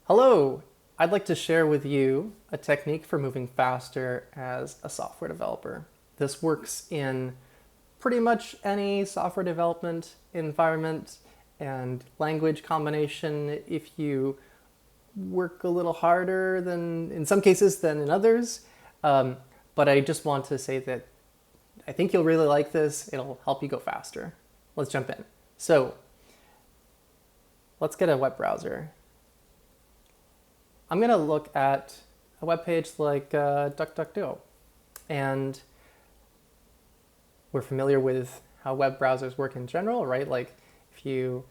Hello! I'd like to share with you a technique for moving faster as a software developer. This works in pretty much any software development environment and language combination if you work a little harder than in some cases than in others. But I just want to say that I think you'll really like this. It'll help you go faster. Let's jump in. So let's get a web browser. I'm going to look at a web page like DuckDuckGo. And we're familiar with how web browsers work in general, right? Like if you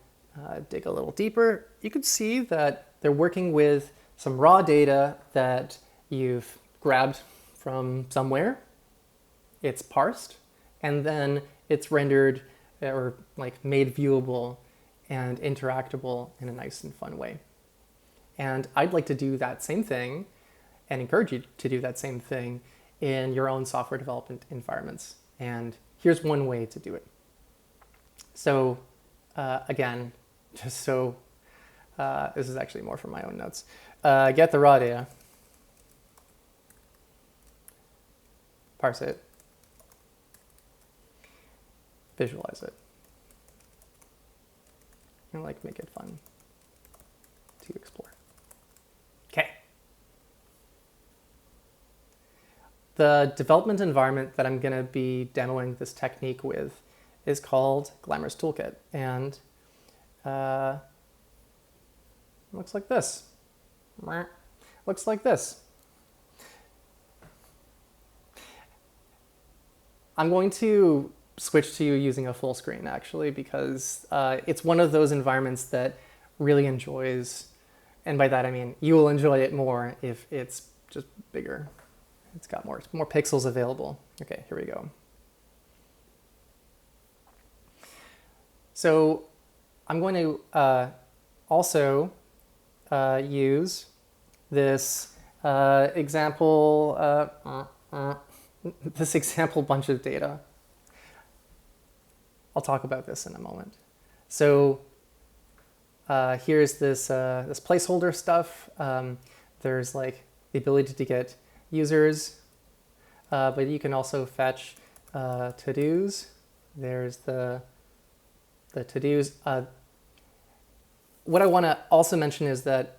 dig a little deeper, you can see that they're working with some raw data that you've grabbed from somewhere. It's parsed, and then it's rendered or like made viewable and interactable in a nice and fun way. And I'd like to do that same thing and encourage you to do that same thing in your own software development environments. And here's one way to do it. So again, just so this is actually more from my own notes. Get the raw data, parse it, visualize it, and like make it fun to explore. Okay. The development environment that I'm going to be demoing this technique with is called Glamorous Toolkit, and looks like this. Looks like this. I'm going to switch to using a full screen actually because it's one of those environments that really enjoys, and by that I mean you will enjoy it more if it's just bigger. It's got more pixels available. Okay, here we go. So I'm going to also use this example bunch of data. I'll talk about this in a moment. So here's this placeholder stuff. There's like the ability to get users, but you can also fetch to-dos. There's the to-dos. What I want to also mention is that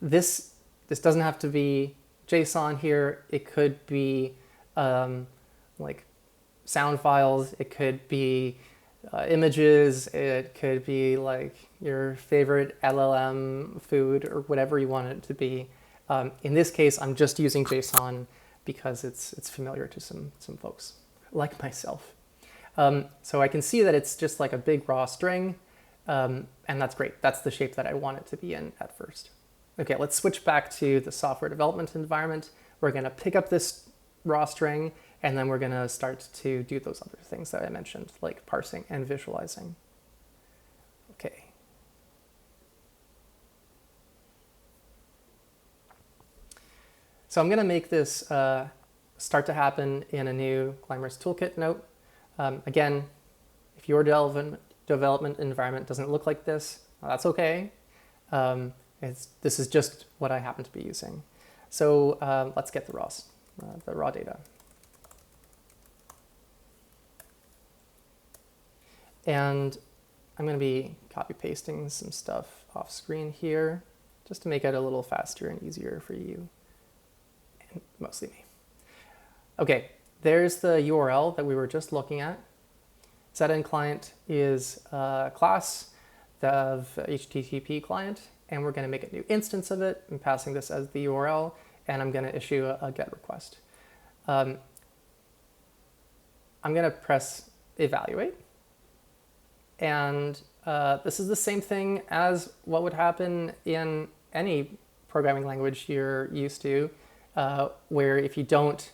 this doesn't have to be JSON here. It could be like sound files. It could be images. It could be like your favorite LLM food or whatever you want it to be. In this case, I'm just using JSON because it's familiar to some folks like myself. So I can see that it's just like a big raw string, and that's great. That's the shape that I want it to be in at first. Okay, let's switch back to the software development environment. We're going to pick up this raw string, and then we're going to start to do those other things that I mentioned, like parsing and visualizing. Okay. So I'm going to make this start to happen in a new Glamorous Toolkit note. Again, if your development environment doesn't look like this, well, that's okay. This is just what I happen to be using. So let's get the raw data. And I'm going to be copy pasting some stuff off screen here just to make it a little faster and easier for you. Mostly me. Okay, there's the URL that we were just looking at. setEndClient is a class of HTTP client, and we're going to make a new instance of it. I'm passing this as the URL, and I'm going to issue a GET request. I'm going to press evaluate, and this is the same thing as what would happen in any programming language you're used to. Where if you don't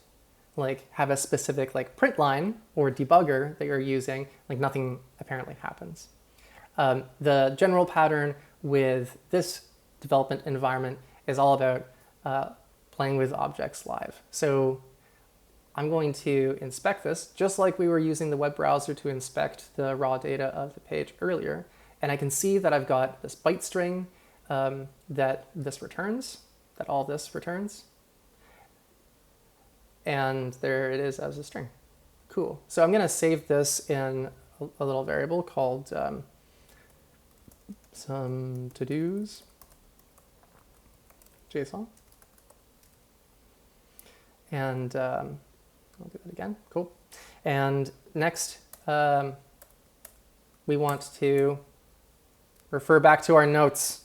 like have a specific like print line or debugger that you're using, like nothing apparently happens. The general pattern with this development environment is all about playing with objects live. So I'm going to inspect this just like we were using the web browser to inspect the raw data of the page earlier. And I can see that I've got this byte string that this returns, that all this returns. And there it is as a string. Cool. So I'm going to save this in a little variable called some to-dos JSON. And I'll do that again. Cool. And next, we want to refer back to our notes,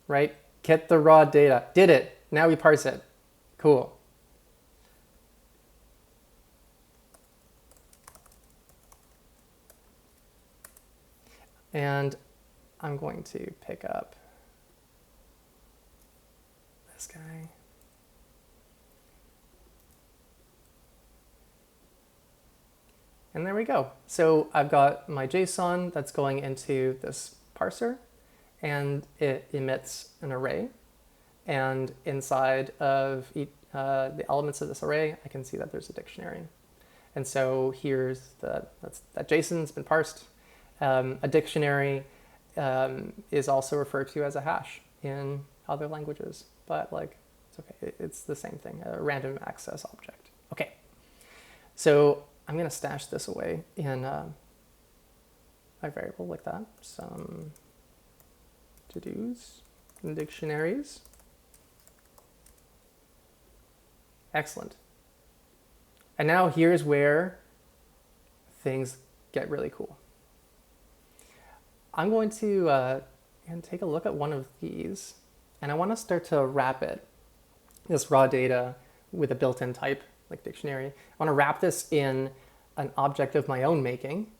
right? Get the raw data. Did it. Now we parse it. Cool. And I'm going to pick up this guy. And there we go. So I've got my JSON that's going into this parser, and it emits an array. And inside of the elements of this array, I can see that there's a dictionary. And so here's that JSON's been parsed. A dictionary is also referred to as a hash in other languages, but like it's okay. It's the same thing, a random access object. Okay, so I'm going to stash this away in my variable like that. Some to-dos and dictionaries. Excellent. And now here's where things get really cool. I'm going to take a look at one of these, and I want to start to wrap it, this raw data with a built-in type like dictionary. I want to wrap this in an object of my own making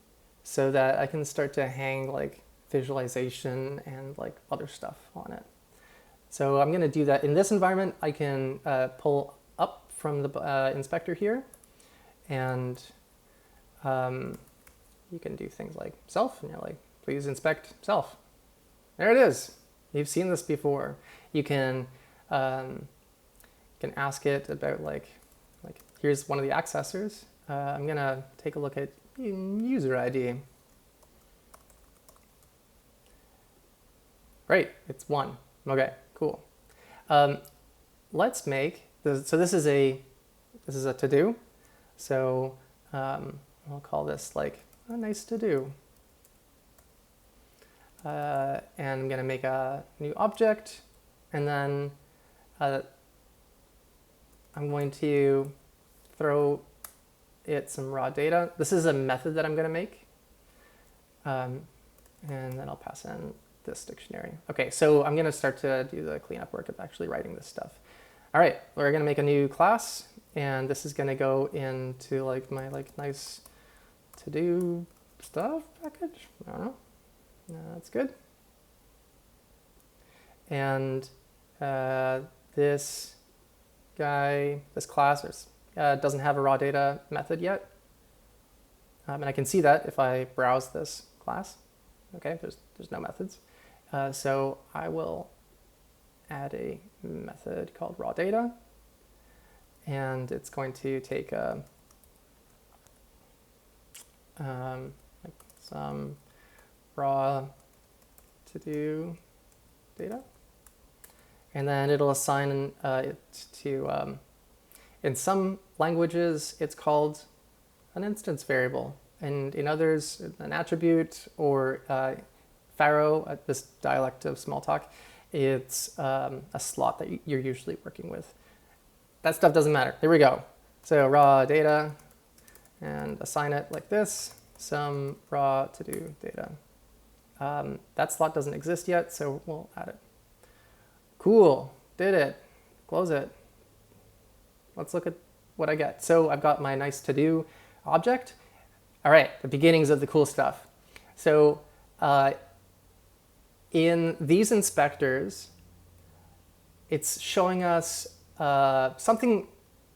so that I can start to hang like visualization and like other stuff on it. So I'm going to do that in this environment. I can pull up from the inspector here, and you can do things like self, and you're like, please inspect self. There it is. You've seen this before. You can ask it about like here's one of the accessors. I'm gonna take a look at user ID. Great, it's 1. Okay, cool. Let's make this. So this is a to-do. So I'll call this like a nice to-do. And I'm going to make a new object, and then I'm going to throw it some raw data. This is a method that I'm going to make, and then I'll pass in this dictionary. Okay, so I'm going to start to do the cleanup work of actually writing this stuff. All right, we're going to make a new class, and this is going to go into like my nice to-do stuff package. I don't know. That's good. And this class doesn't have a raw data method yet. And I can see that if I browse this class. Okay, there's no methods. So I will add a method called raw data. And it's going to take some raw to-do data, and then it'll assign it to, in some languages, it's called an instance variable, and in others, an attribute, or Faro, this dialect of Smalltalk, it's a slot that you're usually working with. That stuff doesn't matter. Here we go. So raw data, and assign it like this, some raw to-do data. That slot doesn't exist yet, so we'll add it. Cool, did it. Close it. Let's look at what I get. So I've got my nice to-do object. All right, the beginnings of the cool stuff. So in these inspectors, it's showing us something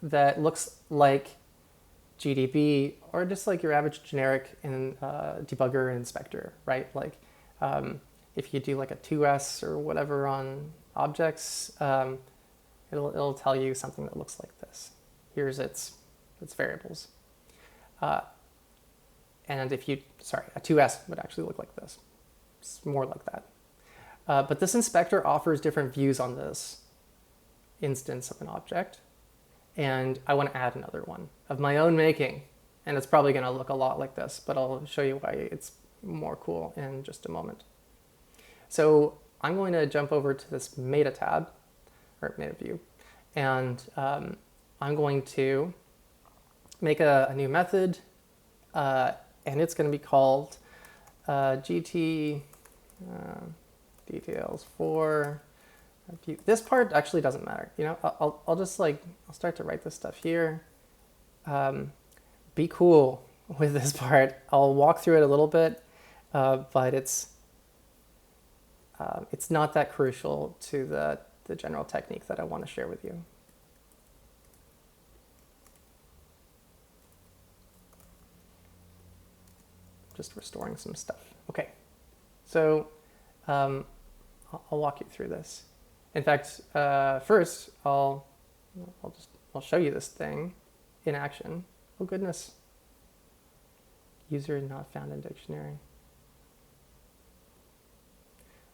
that looks like GDB, or just like your average generic debugger inspector, right? Like if you do like a 2S or whatever on objects, it'll tell you something that looks like this. Here's its variables. And if a 2S would actually look like this. It's more like that. But this inspector offers different views on this instance of an object. And I want to add another one of my own making. And it's probably going to look a lot like this, but I'll show you why it's more cool in just a moment. So I'm going to jump over to this meta tab, or meta view, and I'm going to make a new method, and it's going to be called GT details for view. This part actually doesn't matter. You know, I'll just like, I'll start to write this stuff here. Be cool with this part. I'll walk through it a little bit, but it's not that crucial to the general technique that I want to share with you. Just restoring some stuff. Okay, so I'll walk you through this. In fact, first I'll show you this thing in action. Oh goodness. User not found in dictionary.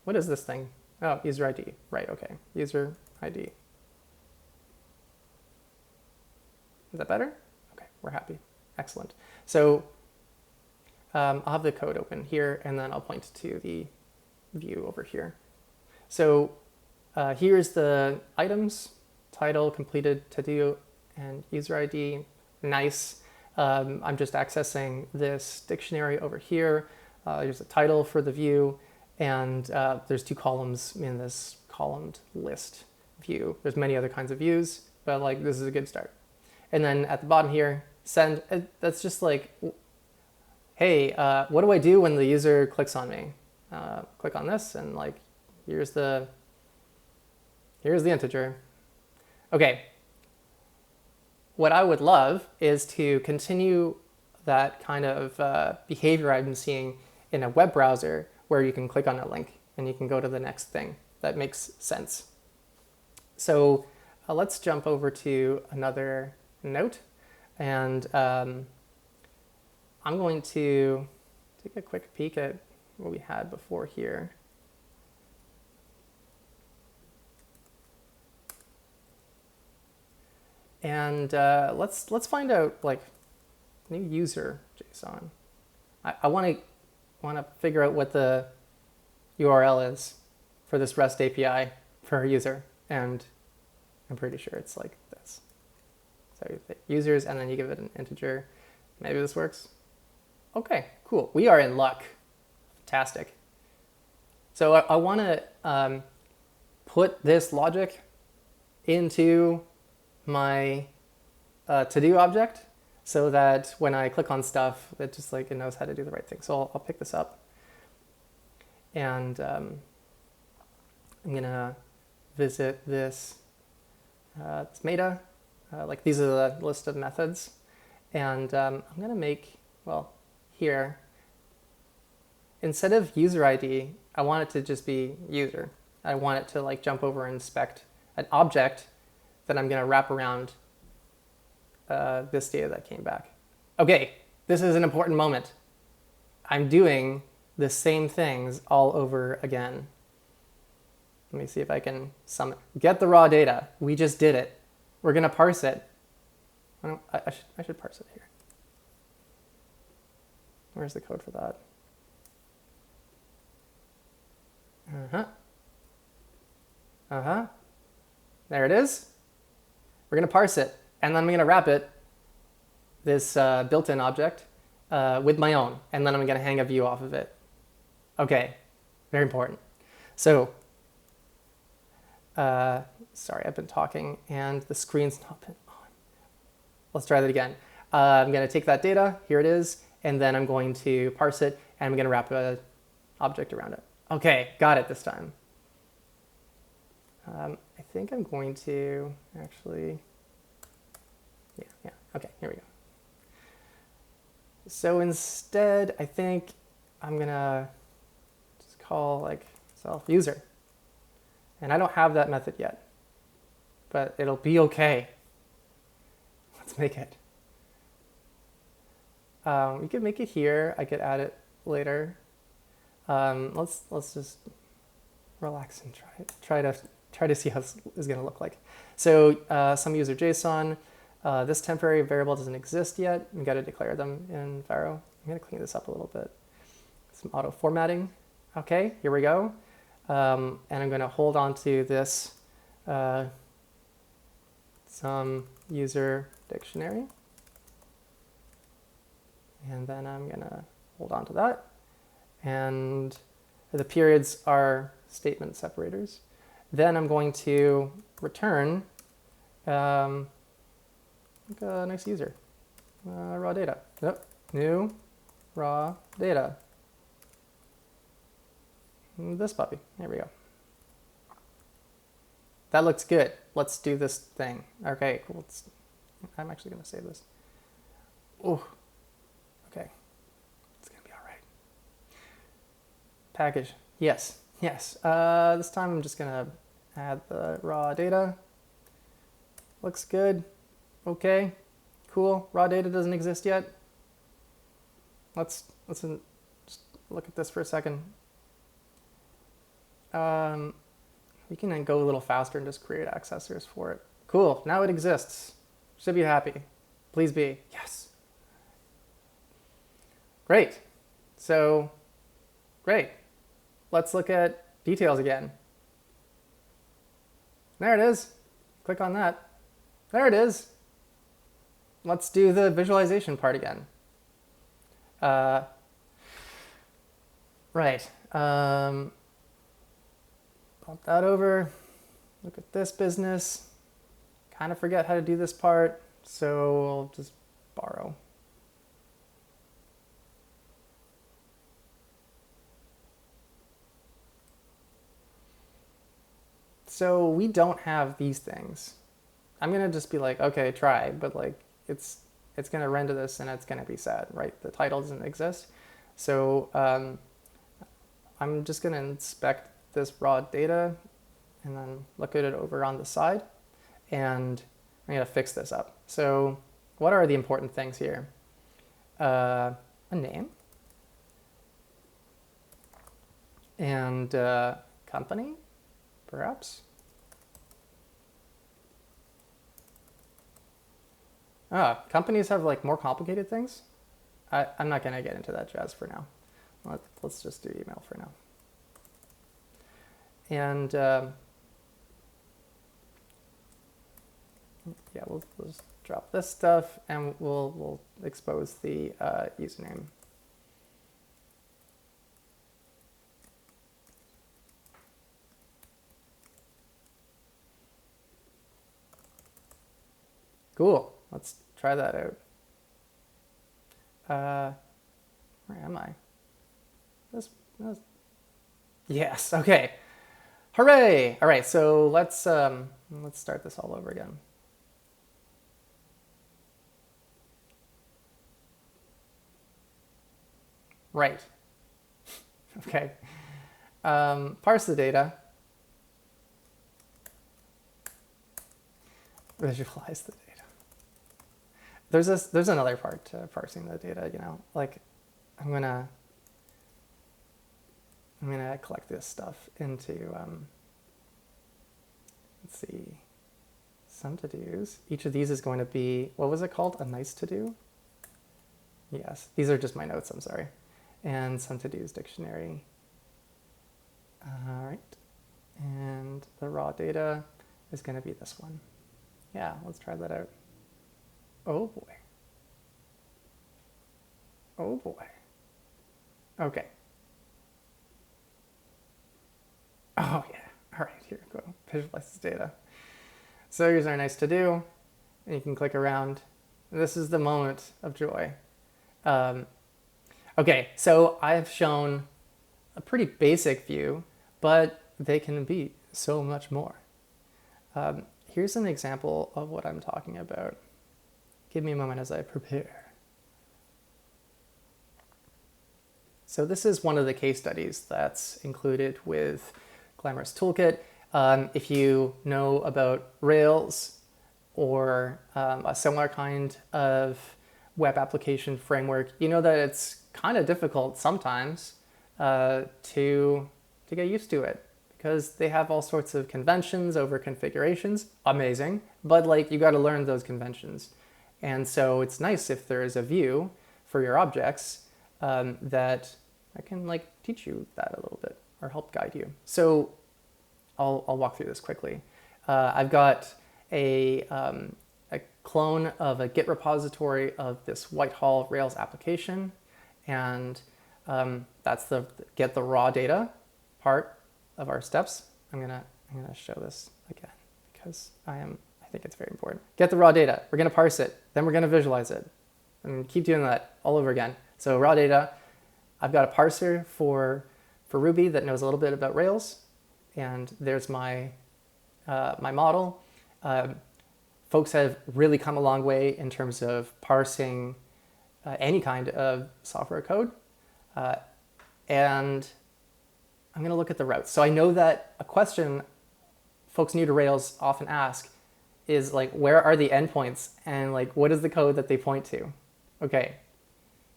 What is this thing? Oh, user ID. Right, okay. User ID. Is that better? Okay, we're happy. Excellent. So I'll have the code open here, and then I'll point to the view over here. So here's the items, title, completed, to-do, and user ID. Nice. I'm just accessing this dictionary over here. There's a title for the view, and there's two columns in this columned list view. There's many other kinds of views, but like this is a good start. And then at the bottom here, send. That's just like, hey, what do I do when the user clicks on me? Click on this, and like, here's the integer. Okay. What I would love is to continue that kind of behavior I've been seeing in a web browser where you can click on a link and you can go to the next thing. That makes sense. So let's jump over to another note, and I'm going to take a quick peek at what we had before here. And let's find out like new user JSON. I want to figure out what the URL is for this REST API for a user, and I'm pretty sure it's like this. So you hit users, and then you give it an integer. Maybe this works. Okay, cool. We are in luck. Fantastic. So I want to put this logic into my to-do object so that when I click on stuff, it just like it knows how to do the right thing. So I'll pick this up, and I'm gonna visit this. It's meta. Like these are the list of methods, and I'm gonna make, well, here, instead of user ID, I want it to just be user. I want it to like jump over and inspect an object that I'm going to wrap around this data that came back. Okay, this is an important moment. I'm doing the same things all over again. Let me see if I can get the raw data. We just did it. We're going to parse it. I should parse it here. Where's the code for that? There it is. We're going to parse it, and then I'm going to wrap it, this built-in object, with my own, and then I'm going to hang a view off of it. Okay, very important. So, sorry, I've been talking, and the screen's not been on. Let's try that again. I'm going to take that data, here it is, and then I'm going to parse it, and I'm going to wrap an object around it. Okay, got it this time. I think I'm going to actually, yeah, okay, here we go. So instead, I think I'm gonna just call like self user. And I don't have that method yet, but it'll be okay. Let's make it. We could make it here. I could add it later. Let's just relax and try to see how this is going to look like. So some user JSON. This temporary variable doesn't exist yet. We got to declare them in Varo. I'm going to clean this up a little bit. Some auto formatting. Okay, here we go. And I'm going to hold on to this some user dictionary. And then I'm going to hold on to that. And the periods are statement separators. Then I'm going to return a nice user, raw data. Yep, new raw data. This puppy. There we go. That looks good. Let's do this thing. Okay, cool. I'm actually going to save this. Oh, okay. It's going to be all right. Package. Yes, yes. This time I'm just going to add the raw data. Looks good. Okay, cool. Raw data doesn't exist yet. Let's just look at this for a second. We can then go a little faster and just create accessors for it. Cool, now it exists. Should be happy. Please be. Yes. Great. So, great. Let's look at details again. There it is. Click on that. There it is. Let's do the visualization part again. Right. Bump that over. Look at this business. Kind of forget how to do this part, so we'll just borrow. So we don't have these things. I'm gonna just be like, okay, try, but like it's gonna render this and it's gonna be sad, right? The title doesn't exist. So I'm just gonna inspect this raw data and then look at it over on the side, and I'm gonna fix this up. So what are the important things here? A name and company, perhaps. Companies have like more complicated things. I'm not gonna get into that jazz for now. Let's just do email for now. And yeah, we'll just drop this stuff and we'll expose the username. Cool. Let's try that out. Where am I? This, yes. Okay. Hooray! All right. So let's start this all over again. Right. Okay. Parse the data. Visualize the data. There's another part to parsing the data, you know, like I'm gonna collect this stuff into let's see, some to-dos. Each of these is going to be, what was it called? A nice to-do? Yes, these are just my notes, I'm sorry. And some to-dos dictionary. All right, and the raw data is going to be this one. Yeah, let's try that out. Oh boy. Oh boy. Okay. Oh yeah. All right, here we go. Visualize this data. So here's our nice to do. And you can click around. This is the moment of joy. Okay, so I've shown a pretty basic view, but they can be so much more. Here's an example of what I'm talking about. Give me a moment as I prepare. So this is one of the case studies that's included with Glamorous Toolkit. If you know about Rails or a similar kind of web application framework, you know that it's kind of difficult sometimes to get used to it, because they have all sorts of conventions over configurations. Amazing, but like you got to learn those conventions, and so it's nice if there is a view for your objects that I can like teach you that a little bit or help guide you. So I'll walk through this quickly. I've got a clone of a Git repository of this Whitehall Rails application, and that's the get the raw data part of our steps. I'm gonna show this again because I think it's very important. Get the raw data. We're gonna parse it, then we're gonna visualize it, and keep doing that all over again. So raw data. I've got a parser for Ruby that knows a little bit about Rails, and there's my my model. Folks have really come a long way in terms of parsing any kind of software code. And I'm going to look at the routes. So I know that a question folks new to Rails often ask is like, where are the endpoints? And like, what is the code that they point to? Okay,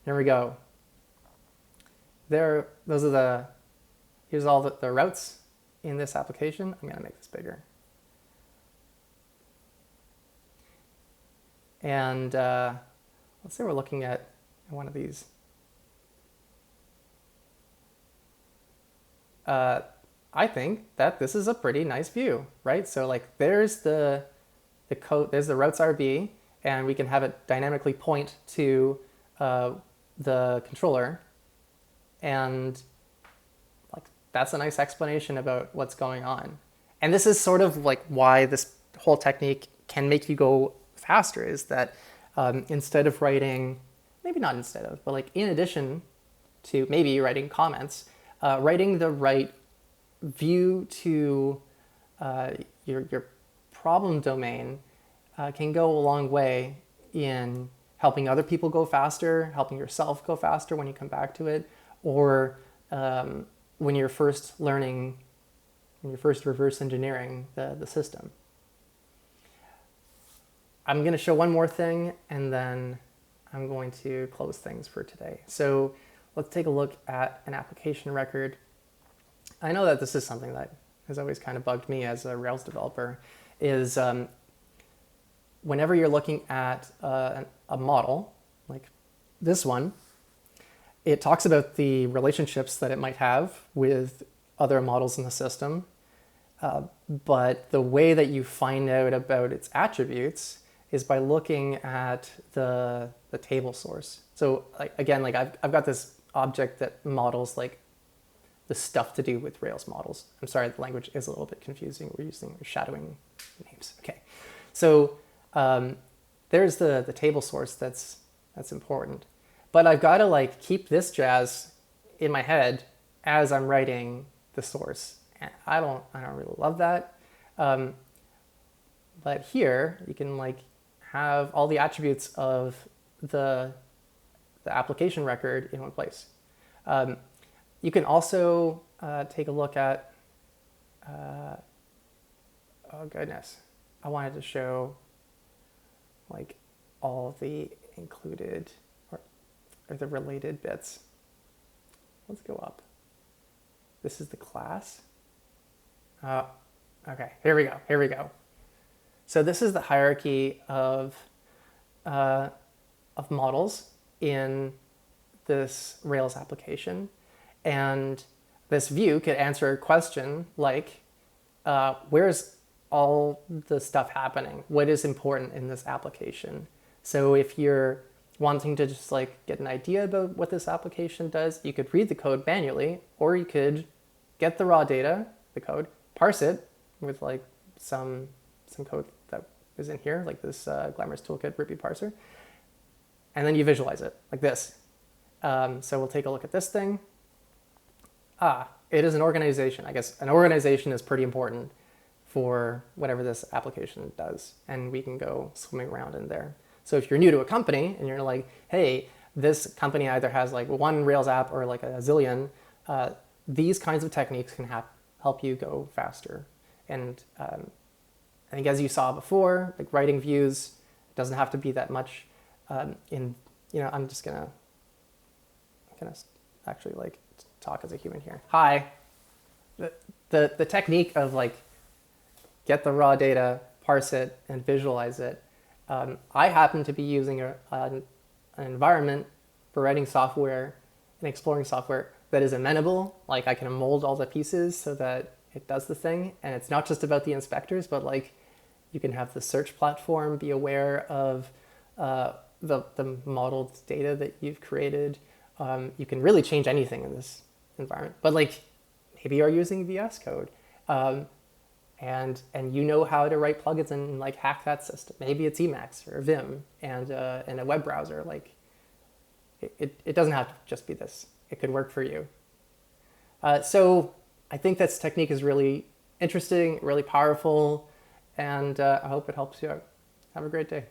here we go. Here's all the routes in this application. I'm going to make this bigger. And let's say we're looking at one of these. I think that this is a pretty nice view, right? So like there's the code, there's the routes RB, and we can have it dynamically point to the controller. And like that's a nice explanation about what's going on. And this is sort of like why this whole technique can make you go faster, is that instead of writing, maybe not instead of, but like in addition to maybe writing comments, writing the right view to your problem domain can go a long way in helping other people go faster, helping yourself go faster when you come back to it, or when you're first learning, when you're first reverse engineering the system. I'm going to show one more thing, and then I'm going to close things for today. So let's take a look at an application record. I know that this is something that has always kind of bugged me as a Rails developer, is whenever you're looking at a model, like this one, it talks about the relationships that it might have with other models in the system. But the way that you find out about its attributes is by looking at the table source. So like, again, like I've got this object that models like the stuff to do with Rails models. I'm sorry, the language is a little bit confusing. We're shadowing names. Okay, so there's the table source that's important. But I've got to like keep this jazz in my head as I'm writing the source. And I don't really love that. But here you can like have all the attributes of the application record in one place. You can also take a look at, oh goodness, I wanted to show like all of the included or the related bits. Let's go up. This is the class. Okay, here we go. So this is the hierarchy of models in this Rails application. And this view could answer a question like, where's all the stuff happening? What is important in this application? So if you're wanting to just like get an idea about what this application does, you could read the code manually, or you could get the raw data, the code, parse it with like some code that is in here, like this Glamorous Toolkit Ruby parser, and then you visualize it like this. So we'll take a look at this thing. It is an organization. I guess an organization is pretty important for whatever this application does, and we can go swimming around in there. So if you're new to a company and you're like, hey, this company either has like one Rails app or like a zillion, these kinds of techniques can help you go faster. And I think as you saw before, like writing views doesn't have to be that much. I'm just gonna actually like talk as a human here. Hi. The technique of like get the raw data, parse it, and visualize it. I happen to be using an environment for writing software and exploring software that is amenable. Like I can mold all the pieces so that it does the thing. And it's not just about the inspectors, but like you can have the search platform be aware of the modeled data that you've created. You can really change anything in this environment. But like maybe you're using VS Code. And you know how to write plugins and like hack that system. Maybe it's Emacs or Vim and a web browser. Like it doesn't have to just be this. It could work for you. So I think this technique is really interesting, really powerful, and I hope it helps you out. Have a great day.